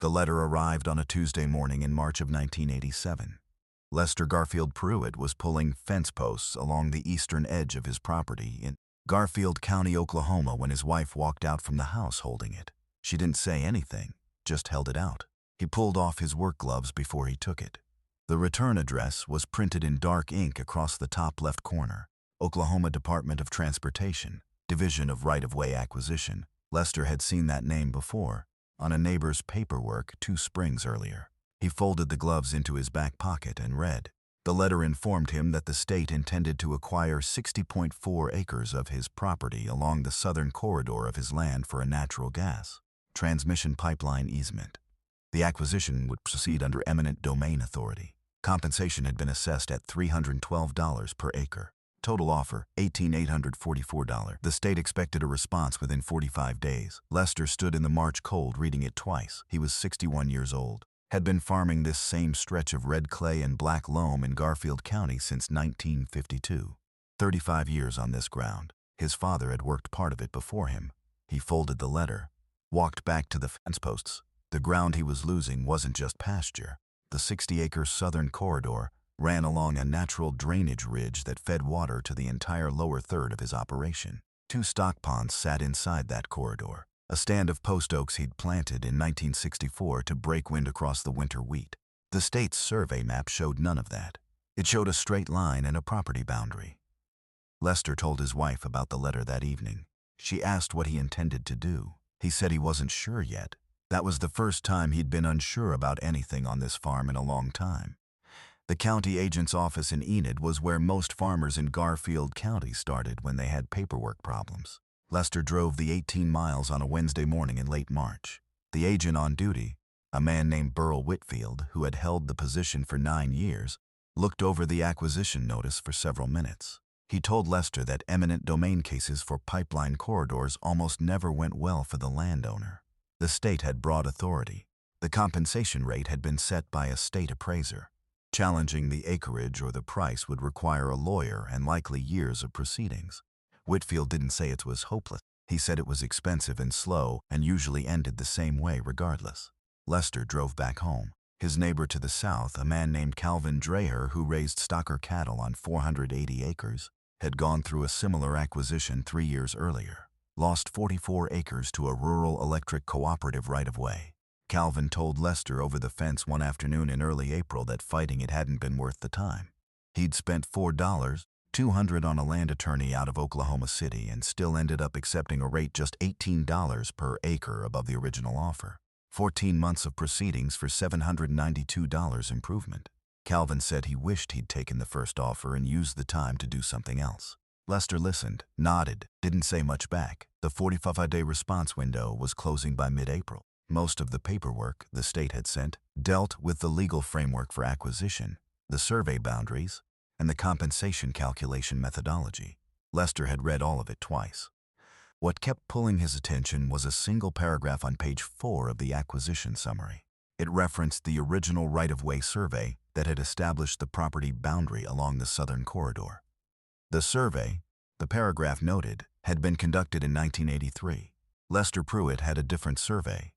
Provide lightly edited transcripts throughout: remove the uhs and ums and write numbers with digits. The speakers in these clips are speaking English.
The letter arrived on a Tuesday morning in March of 1987. Lester Garfield Pruitt was pulling fence posts along the eastern edge of his property in Garfield County, Oklahoma, when his wife walked out from the house holding it. She didn't say anything, just held it out. He pulled off his work gloves before he took it. The return address was printed in dark ink across the top left corner. Oklahoma Department of Transportation, Division of Right-of-Way Acquisition. Lester had seen that name before, on a neighbor's paperwork 2 springs earlier. He folded the gloves into his back pocket and read. The letter informed him that the state intended to acquire 60.4 acres of his property along the southern corridor of his land for a natural gas transmission pipeline easement. The acquisition would proceed under eminent domain authority. Compensation had been assessed at $312 per acre. Total offer, $18,844. The state expected a response within 45 days. Lester stood in the March cold reading it twice. He was 61 years old. Had been farming this same stretch of red clay and black loam in Garfield County since 1952. 35 years on this ground. His father had worked part of it before him. He folded the letter, walked back to the fence posts. The ground he was losing wasn't just pasture. The 60-acre southern corridor ran along a natural drainage ridge that fed water to the entire lower third of his operation. 2 stock ponds sat inside that corridor. A stand of post oaks he'd planted in 1964 to break wind across the winter wheat. The state's survey map showed none of that. It showed a straight line and a property boundary. Lester told his wife about the letter that evening. She asked what he intended to do. He said he wasn't sure yet. That was the first time he'd been unsure about anything on this farm in a long time. The county agent's office in Enid was where most farmers in Garfield County started when they had paperwork problems. Lester drove the 18 miles on a Wednesday morning in late March. The agent on duty, a man named Burl Whitfield, who had held the position for 9 years, looked over the acquisition notice for several minutes. He told Lester that eminent domain cases for pipeline corridors almost never went well for the landowner. The state had broad authority. The compensation rate had been set by a state appraiser. Challenging the acreage or the price would require a lawyer and likely years of proceedings. Whitfield didn't say it was hopeless. He said it was expensive and slow and usually ended the same way regardless. Lester drove back home. His neighbor to the south, a man named Calvin Dreher, who raised stocker cattle on 480 acres, had gone through a similar acquisition 3 years earlier. Lost 44 acres to a rural electric cooperative right-of-way. Calvin told Lester over the fence one afternoon in early April that fighting it hadn't been worth the time. He'd spent $4,200 on a land attorney out of Oklahoma City and still ended up accepting a rate just $18 per acre above the original offer. 14 months of proceedings for $792 improvement. Calvin said he wished he'd taken the first offer and used the time to do something else. Lester listened, nodded, didn't say much back. The 45-day response window was closing by mid-April. Most of the paperwork the state had sent dealt with the legal framework for acquisition, the survey boundaries, and the compensation calculation methodology. Lester had read all of it twice. What kept pulling his attention was a single paragraph on page 4 of the acquisition summary. It referenced the original right-of-way survey that had established the property boundary along the southern corridor. The survey, the paragraph noted, had been conducted in 1983. Lester Pruitt had a different survey.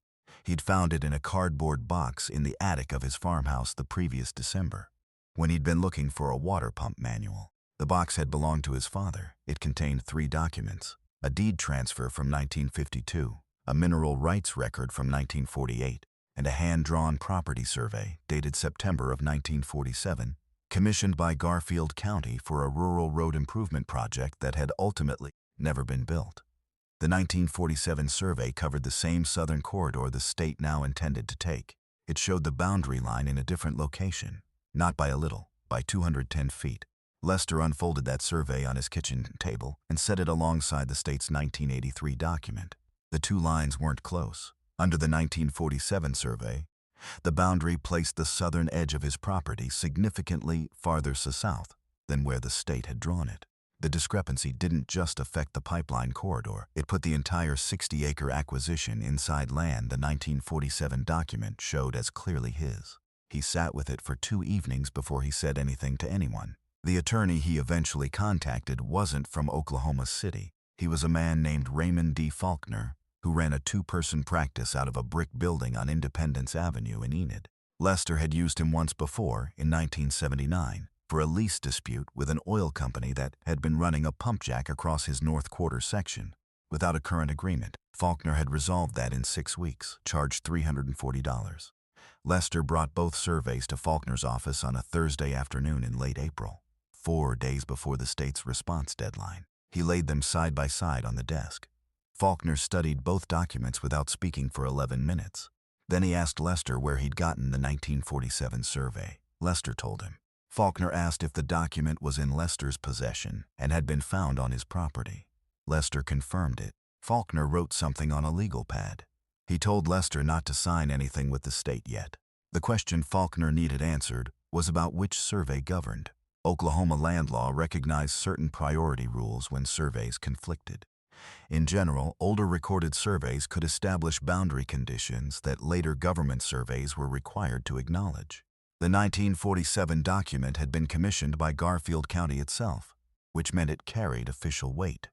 He'd found it in a cardboard box in the attic of his farmhouse the previous December, when he'd been looking for a water pump manual. The box had belonged to his father. It contained 3 documents: a deed transfer from 1952, a mineral rights record from 1948, and a hand-drawn property survey dated September of 1947, commissioned by Garfield County for a rural road improvement project that had ultimately never been built. The 1947 survey covered the same southern corridor the state now intended to take. It showed the boundary line in a different location, not by a little, by 210 feet. Lester unfolded that survey on his kitchen table and set it alongside the state's 1983 document. The 2 lines weren't close. Under the 1947 survey, the boundary placed the southern edge of his property significantly farther south than where the state had drawn it. The discrepancy didn't just affect the pipeline corridor. It put the entire 60-acre acquisition inside land the 1947 document showed as clearly his. He sat with it for 2 evenings before he said anything to anyone. The attorney he eventually contacted wasn't from Oklahoma City. He was a man named Raymond D. Faulkner, who ran a two-person practice out of a brick building on Independence Avenue in Enid. Lester had used him once before, in 1979, for a lease dispute with an oil company that had been running a pump jack across his North Quarter section. Without a current agreement, Faulkner had resolved that in 6 weeks, charged $340. Lester brought both surveys to Faulkner's office on a Thursday afternoon in late April, 4 days before the state's response deadline. He laid them side by side on the desk. Faulkner studied both documents without speaking for 11 minutes. Then he asked Lester where he'd gotten the 1947 survey. Lester told him. Faulkner asked if the document was in Lester's possession and had been found on his property. Lester confirmed it. Faulkner wrote something on a legal pad. He told Lester not to sign anything with the state yet. The question Faulkner needed answered was about which survey governed. Oklahoma land law recognized certain priority rules when surveys conflicted. In general, older recorded surveys could establish boundary conditions that later government surveys were required to acknowledge. The 1947 document had been commissioned by Garfield County itself, which meant it carried official weight.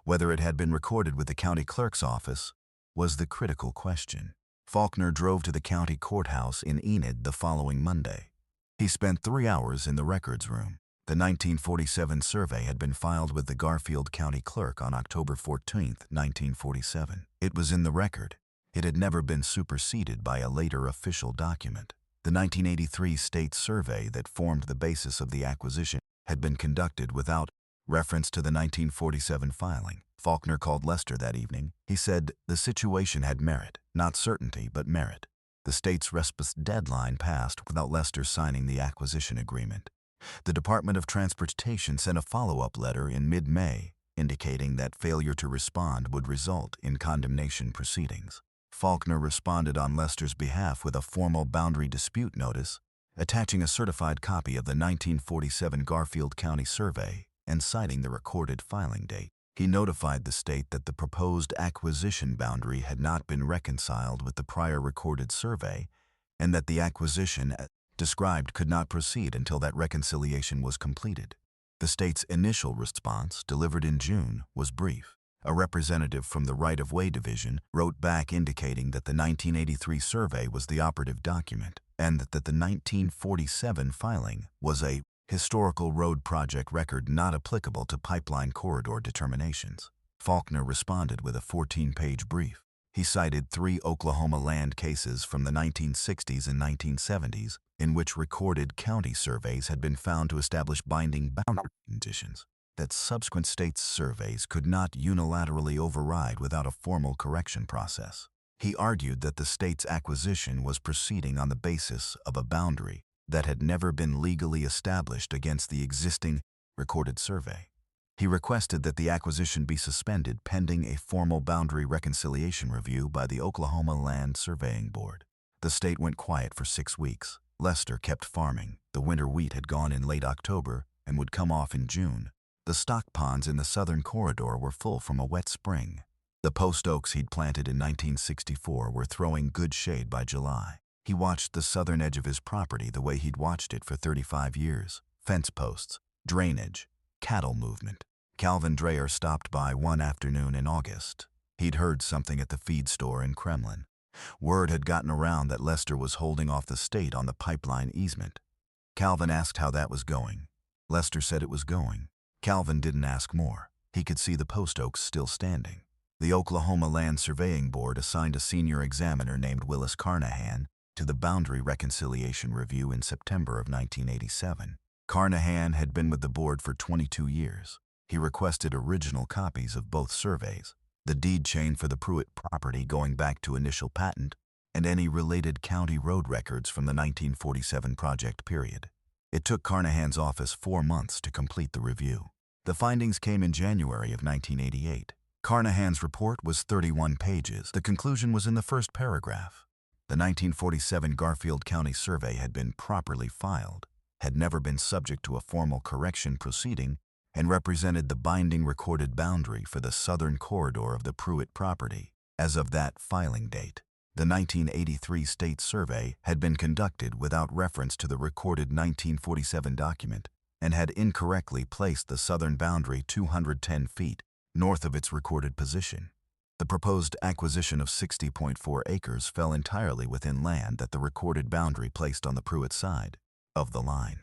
Whether it had been recorded with the county clerk's office was the critical question. Faulkner drove to the county courthouse in Enid the following Monday. He spent 3 hours in the records room. The 1947 survey had been filed with the Garfield County Clerk on October 14, 1947. It was in the record. It had never been superseded by a later official document. The 1983 state survey that formed the basis of the acquisition had been conducted without reference to the 1947 filing. Faulkner called Lester that evening. He said the situation had merit, not certainty, but merit. The state's respite deadline passed without Lester signing the acquisition agreement. The Department of Transportation sent a follow-up letter in mid-May indicating that failure to respond would result in condemnation proceedings. Faulkner responded on Lester's behalf with a formal boundary dispute notice, attaching a certified copy of the 1947 Garfield County survey and citing the recorded filing date. He notified the state that the proposed acquisition boundary had not been reconciled with the prior recorded survey and that the acquisition described could not proceed until that reconciliation was completed. The state's initial response, delivered in June, was brief. A representative from the Right-of-Way Division wrote back indicating that the 1983 survey was the operative document and that the 1947 filing was a historical road project record not applicable to pipeline corridor determinations. Faulkner responded with a 14-page brief. He cited 3 Oklahoma land cases from the 1960s and 1970s in which recorded county surveys had been found to establish binding boundary conditions that subsequent states' surveys could not unilaterally override without a formal correction process. He argued that the state's acquisition was proceeding on the basis of a boundary that had never been legally established against the existing recorded survey. He requested that the acquisition be suspended pending a formal boundary reconciliation review by the Oklahoma Land Surveying Board. The state went quiet for 6 weeks. Lester kept farming. The winter wheat had gone in late October and would come off in June. The stock ponds in the southern corridor were full from a wet spring. The post oaks he'd planted in 1964 were throwing good shade by July. He watched the southern edge of his property the way he'd watched it for 35 years. Fence posts, drainage, cattle movement. Calvin Dreyer stopped by one afternoon in August. He'd heard something at the feed store in Kremlin. Word had gotten around that Lester was holding off the state on the pipeline easement. Calvin asked how that was going. Lester said it was going. Calvin didn't ask more. He could see the post oaks still standing. The Oklahoma Land Surveying Board assigned a senior examiner named Willis Carnahan to the Boundary Reconciliation Review in September of 1987. Carnahan had been with the board for 22 years. He requested original copies of both surveys, the deed chain for the Pruitt property going back to initial patent, and any related county road records from the 1947 project period. It took Carnahan's office 4 months to complete the review. The findings came in January of 1988. Carnahan's report was 31 pages. The conclusion was in the first paragraph. The 1947 Garfield County survey had been properly filed, had never been subject to a formal correction proceeding, and represented the binding recorded boundary for the southern corridor of the Pruitt property. As of that filing date, the 1983 state survey had been conducted without reference to the recorded 1947 document and had incorrectly placed the southern boundary 210 feet north of its recorded position. The proposed acquisition of 60.4 acres fell entirely within land that the recorded boundary placed on the Pruitt side of the line.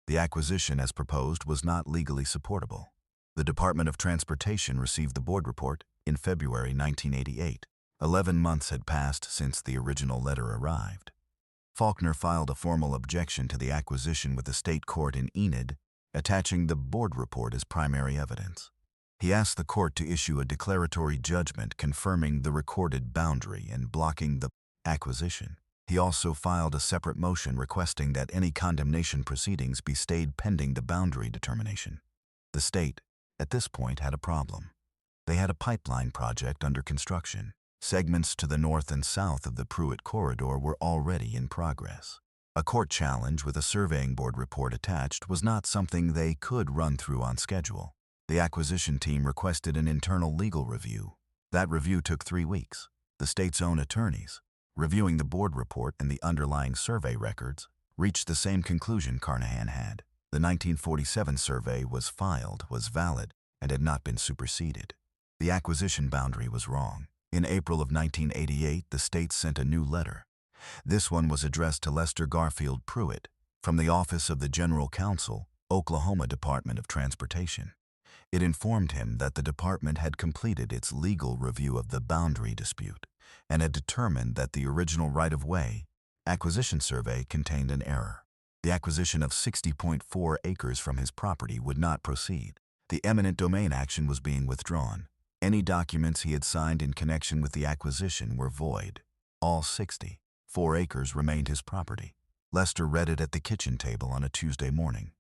The acquisition as proposed was not legally supportable. The Department of Transportation received the board report in February 1988. 11 months had passed since the original letter arrived. Faulkner filed a formal objection to the acquisition with the state court in Enid, attaching the board report as primary evidence. He asked the court to issue a declaratory judgment confirming the recorded boundary and blocking the acquisition. He also filed a separate motion requesting that any condemnation proceedings be stayed pending the boundary determination. The state, at this point, had a problem. They had a pipeline project under construction. Segments to the north and south of the Pruitt corridor were already in progress. A court challenge with a surveying board report attached was not something they could run through on schedule. The acquisition team requested an internal legal review. That review took 3 weeks. The state's own attorneys, reviewing the board report and the underlying survey records, reached the same conclusion Carnahan had. The 1947 survey was filed, was valid, and had not been superseded. The acquisition boundary was wrong. In April of 1988, the state sent a new letter. This one was addressed to Lester Garfield Pruitt from the Office of the General Counsel, Oklahoma Department of Transportation. It informed him that the department had completed its legal review of the boundary dispute and had determined that the original right-of-way acquisition survey contained an error. The acquisition of 60.4 acres from his property would not proceed. The eminent domain action was being withdrawn. Any documents he had signed in connection with the acquisition were void. All 64 acres remained his property. Lester read it at the kitchen table on a Tuesday morning.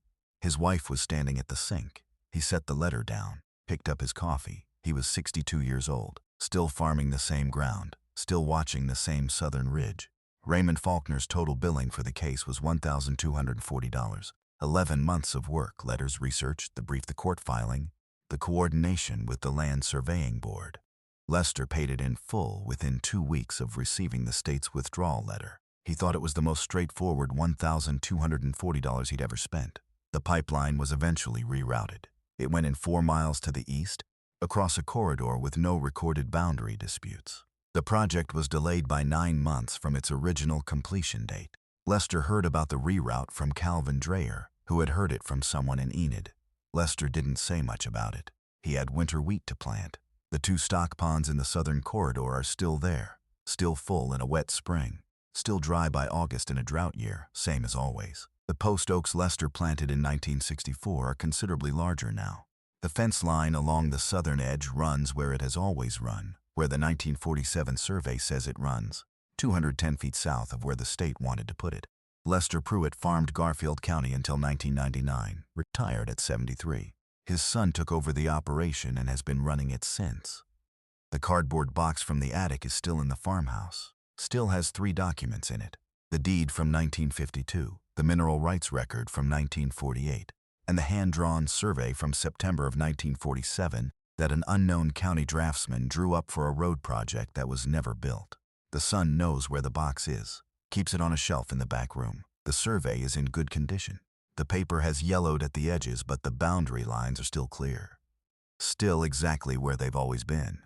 His wife was standing at the sink. He set the letter down, picked up his coffee. He was 62 years old, still farming the same ground, still watching the same southern ridge. Raymond Faulkner's total billing for the case was $1,240. 11 months of work, letters researched, the brief, the court filing, the coordination with the Land Surveying Board. Lester paid it in full within 2 weeks of receiving the state's withdrawal letter. He thought it was the most straightforward $1,240 he'd ever spent. The pipeline was eventually rerouted. It went in 4 miles to the east, across a corridor with no recorded boundary disputes. The project was delayed by 9 months from its original completion date. Lester heard about the reroute from Calvin Dreyer, who had heard it from someone in Enid. Lester didn't say much about it. He had winter wheat to plant. The 2 stock ponds in the southern corridor are still there, still full in a wet spring, still dry by August in a drought year, same as always. The post oaks Lester planted in 1964 are considerably larger now. The fence line along the southern edge runs where it has always run, where the 1947 survey says it runs, 210 feet south of where the state wanted to put it. Lester Pruitt farmed Garfield County until 1999, retired at 73. His son took over the operation and has been running it since. The cardboard box from the attic is still in the farmhouse, still has 3 documents in it: the deed from 1952, the mineral rights record from 1948, and the hand-drawn survey from September of 1947 that an unknown county draftsman drew up for a road project that was never built. The son knows where the box is, keeps it on a shelf in the back room. The survey is in good condition. The paper has yellowed at the edges, but the boundary lines are still clear. Still exactly where they've always been.